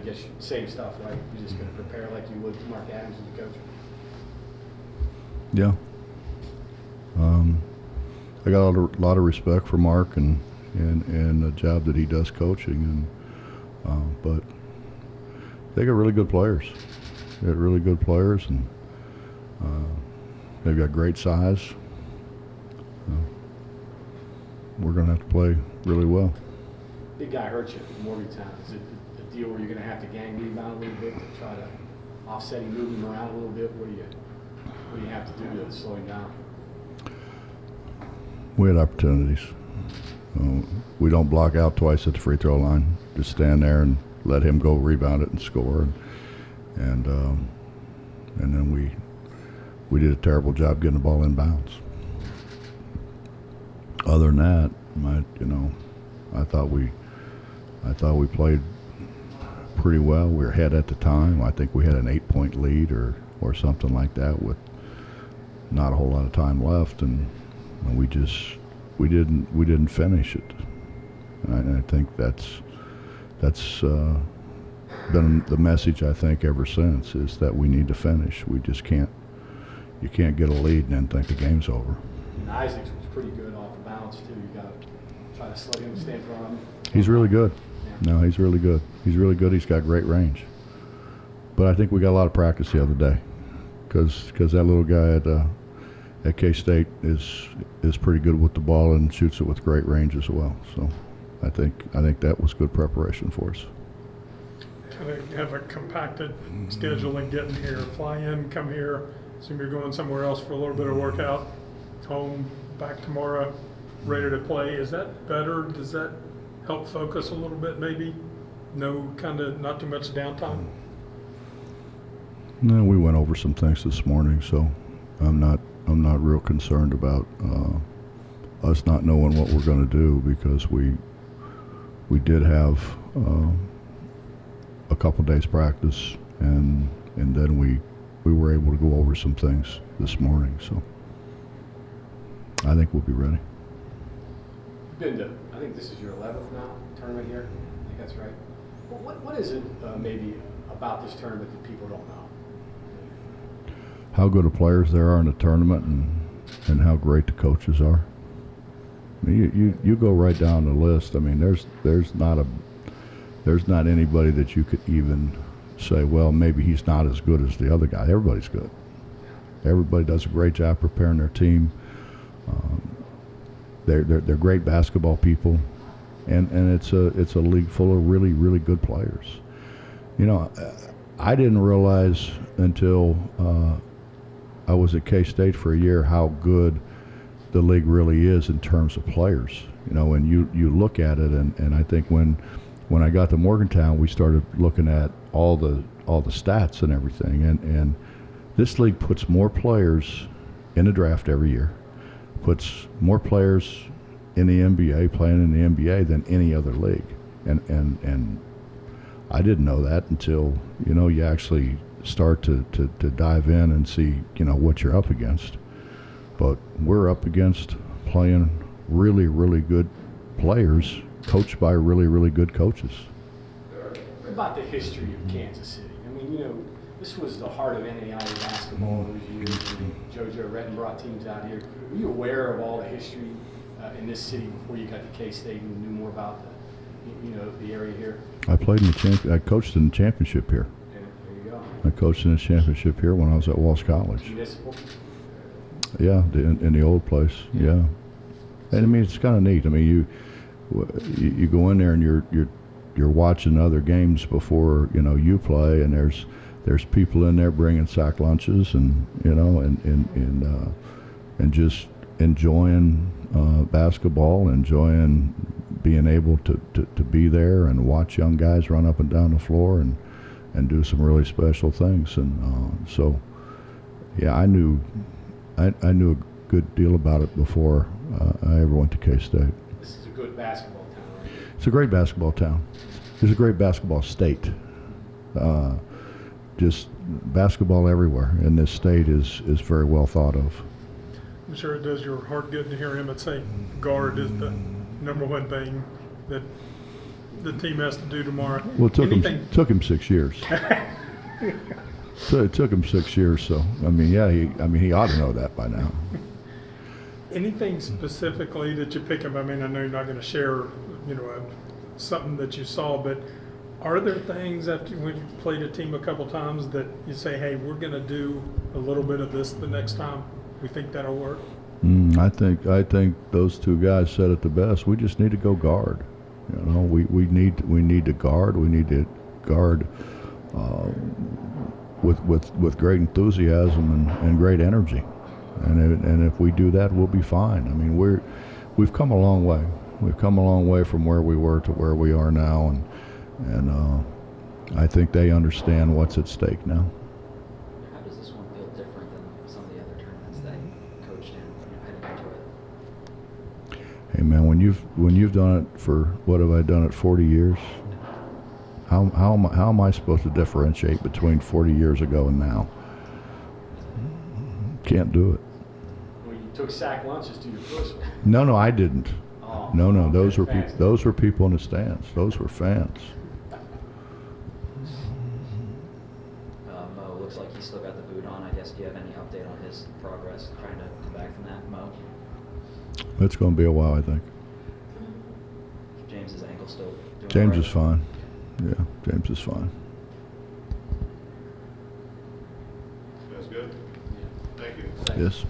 guess same stuff, right? You're just going to prepare like you would Mark Adams as a coach. Yeah. I got a lot of respect for Mark and the job that he does coaching, but they got really good players. They got really good players, and they've got great size. We're going to have to play really well. Big guy hurt you in Morgantown. Is it a deal where you're going to have to gang rebound a little bit to try to offset him, move him around a little bit? What do you have to do to slow him down? We had opportunities. We don't block out twice at the free throw line. Just stand there and let him go rebound it and score. And then we did a terrible job getting the ball in bounds. Other than that, I thought we played pretty well. We were ahead at the time. I think we had an 8-point lead or something like that with not a whole lot of time left, and we didn't finish it. And I think that's been the message, I think, ever since, is that we need to finish. We just can't. You can't get a lead and then think the game's over. And Isaacs was pretty good off the bounce too. You got to try to slow him, stay in front of him. He's really good. Yeah. No, he's really good. He's really good. He's got great range. But I think we got a lot of practice the other day, because that little guy at K-State is pretty good with the ball and shoots it with great range as well. So I think that was good preparation for us. Kind of have a compacted schedule and getting here. Fly in, come here. Assume you're going somewhere else for a little bit of workout. Home, back tomorrow, ready to play. Is that better? Does that help focus a little bit maybe? No, kind of not too much downtime? No, we went over some things this morning, so I'm not real concerned about us not knowing what we're going to do, because we did have a couple days practice, and then we were able to go over some things this morning, so I think we'll be ready. You've been to, I think this is your 11th now tournament here. I think that's right. Well, what is it maybe about this tournament that people don't know? How good of players there are in the tournament, and how great the coaches are. I mean, you go right down the list. I mean, there's not anybody that you could even say, well, maybe he's not as good as the other guy. Everybody's good. Everybody does a great job preparing their team. They're great basketball people, and it's a league full of really, really good players. You know, I didn't realize until I was at K-State for a year how good the league really is in terms of players. You know, and you look at it, and I think when I got to Morgantown, we started looking at all the stats and everything, and this league puts more players in the draft every year, puts more players in the NBA, playing in the NBA, than any other league, and I didn't know that until you actually start to dive in and see what you're up against. But we're up against playing really, really good players, coached by really, really good coaches. What about the history of Kansas City? I mean, this was the heart of NAIA basketball those years. JoJo Redden brought teams out here. Were you aware of all the history in this city before you got to K-State and knew more about the area here? I played in I coached in the championship here. Okay, there you go. I coached in the championship here when I was at Walsh College. Municipal? Yeah, in the old place. Yeah, and I mean, it's kind of neat. I mean, you go in there and you're watching other games before you play, and there's people in there bringing sack lunches and and just enjoying basketball, enjoying being able to be there and watch young guys run up and down the floor and do some really special things. And so, yeah, I knew a good deal about it before I ever went to K-State. This is a good basketball town, right? It's a great basketball town. It's a great basketball state. Just basketball everywhere in this state is very well thought of. I'm sure it does your heart good to hear Emmett say guard is the number one thing that the team has to do tomorrow. Well, it Anything- took him 6 years. So it took him 6 years. So I mean, yeah, he ought to know that by now. Anything specifically that you pick up? I mean, I know you're not going to share, something that you saw, but are there things after when you played a team a couple times that you say, hey, we're going to do a little bit of this the next time? We think that'll work? I think those two guys said it the best. We just need to go guard. We need to guard. We need to guard with great enthusiasm and great energy. And if we do that, we'll be fine. I mean, we've come a long way. We've come a long way from where we were to where we are now, and I think they understand what's at stake now. How does this one feel different than some of the other tournaments that you coached in heading into it? Hey man, when you've done it for what have I done it 40 years? How am I supposed to differentiate between 40 years ago and now? Can't do it. Well, you took sack lunches to your first one. No, I didn't. Oh, No, okay, fans. those were people in the stands. Those were fans. Mo looks like he's still got the boot on. I guess, do you have any update on his progress trying to come back from that, Mo? It's going to be a while, I think. James's ankle still doing James all right? is fine. Yeah, James is fine. That's good. Thank you. Yes.